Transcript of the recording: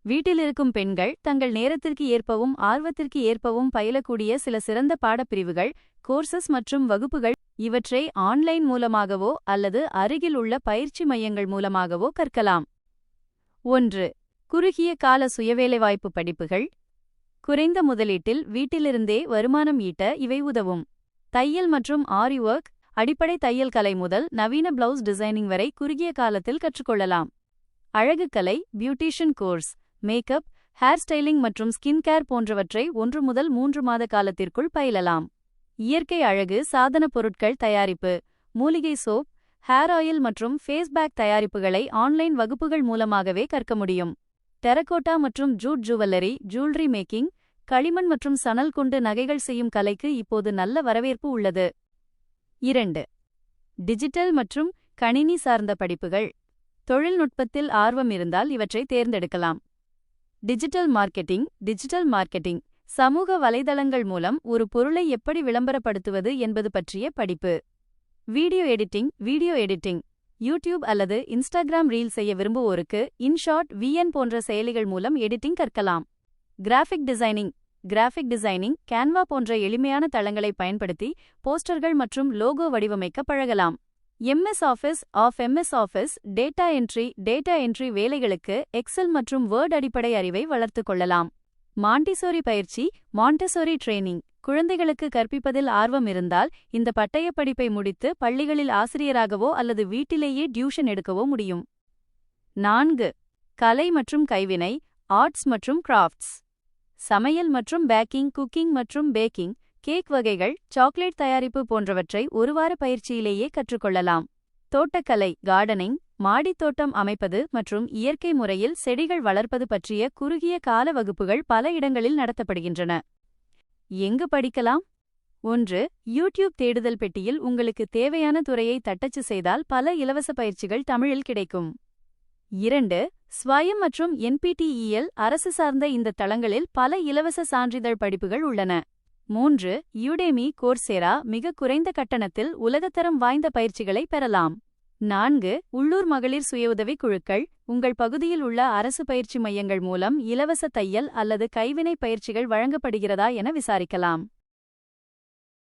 வீட்டில் இருக்கும் பெண்கள் தங்கள் நேரத்திற்கு ஏற்பவும் ஆர்வத்திற்கு ஏற்பவும் பயிலக்கூடிய சில சிறந்த பாடப்பிரிவுகள், கோர்சஸ் மற்றும் வகுப்புகள், இவற்றை ஆன்லைன் மூலமாகவோ அல்லது அருகில் உள்ள பயிற்சி மையங்கள் மூலமாகவோ கற்கலாம். 1. குறுகிய கால சுயவேலைவாய்ப்பு படிப்புகள். குறைந்த முதலீட்டில் வீட்டிலிருந்தே வருமானம் ஈட்ட இவை உதவும். தையல் மற்றும் ஆரி ஒர்க், அடிப்படை தையல் கலை முதல் நவீன பிளவுஸ் டிசைனிங் வரை குறுகிய காலத்தில் கற்றுக்கொள்ளலாம். அழகுக்கலை, beautician course, makeup, hair styling மற்றும் ஸ்கின் கேர் போன்றவற்றை 1 முதல் 3 மாத காலத்திற்குள் பயிலலாம். இயற்கை அழகு சாதன பொருட்கள் தயாரிப்பு, மூலிகை சோப், ஹேர் ஆயில் மற்றும் ஃபேஸ் பேக் தயாரிப்புகளை ஆன்லைன் வகுப்புகள் மூலமாகவே கற்க முடியும். டெரகோட்டா மற்றும் ஜூட் ஜுவல்லரி மேக்கிங், களிமண் மற்றும் சணல் கொண்டு நகைகள் செய்யும் கலைக்கு இப்போது நல்ல வரவேற்பு உள்ளது. 2. டிஜிட்டல் மற்றும் கணினி சார்ந்த படிப்புகள். தொழில்நுட்பத்தில் ஆர்வம் இருந்தால் இவற்றை தேர்ந்தெடுக்கலாம். டிஜிட்டல் மார்க்கெட்டிங் சமூக வலைதளங்கள் மூலம் ஒரு பொருளை எப்படி விளம்பரப்படுத்துவது என்பது பற்றிய படிப்பு. வீடியோ எடிட்டிங் யூடியூப் அல்லது இன்ஸ்டாகிராம் ரீல் செய்ய விரும்புவோருக்கு இன்ஷாட் VN போன்ற செயலிகள் மூலம் எடிட்டிங் கற்கலாம். கிராஃபிக் டிசைனிங் கேன்வா போன்ற எளிமையான தளங்களை பயன்படுத்தி போஸ்டர்கள் மற்றும் லோகோ வடிவமைக்க பழகலாம். MS ஆஃபீஸ் டேட்டா என்ட்ரி வேலைகளுக்கு எக்ஸெல் மற்றும் வேர்ட் அடிப்படை அறிவை வளர்த்துக் கொள்ளலாம். மாண்டிசோரி பயிற்சி, மாண்டெசோரி ட்ரெய்னிங், குழந்தைகளுக்கு கற்பிப்பதில் ஆர்வம் இருந்தால் இந்த பட்டயப் படிப்பை முடித்து பள்ளிகளில் ஆசிரியராகவோ அல்லது வீட்டிலேயே டியூஷன் எடுக்கவோ முடியும். 4. கலை மற்றும் கைவினை, ஆர்ட்ஸ் மற்றும் கிராஃப்ட்ஸ். சமையல் மற்றும் பேக்கிங், குக்கிங் மற்றும் பேக்கிங், கேக் வகைகள், சாக்லேட் தயாரிப்பு போன்றவற்றை ஒரு வார பயிற்சியிலேயே கற்றுக்கொள்ளலாம். தோட்டக்கலை, கார்டனிங், மாடித்தோட்டம் அமைப்பது மற்றும் இயற்கை முறையில் செடிகள் வளர்ப்பது பற்றிய குறுகிய கால வகுப்புகள் பல இடங்களில் நடத்தப்படுகின்றன. எங்கு படிக்கலாம்? 1. யூடியூப் தேடுதல் பெட்டியில் உங்களுக்கு தேவையான துறையை தட்டச்சு செய்தால் பல இலவச பயிற்சிகள் தமிழில் கிடைக்கும். 2. ஸ்வயம் மற்றும் NPTEL அரசு சார்ந்த இந்த தளங்களில் பல இலவச சான்றிதழ் படிப்புகள் உள்ளன. 3. யூடேமி, கோர்சேரா மிக குறைந்த கட்டணத்தில் உலகத்தரம் வாய்ந்த பயிற்சிகளை பெறலாம். 4. உள்ளூர் மகளிர் சுயஉதவி குழுக்கள். உங்கள் பகுதியில் உள்ள அரசு பயிற்சி மையங்கள் மூலம் இலவச தையல் அல்லது கைவினை பயிற்சிகள் வழங்கப்படுகிறதா என விசாரிக்கலாம்.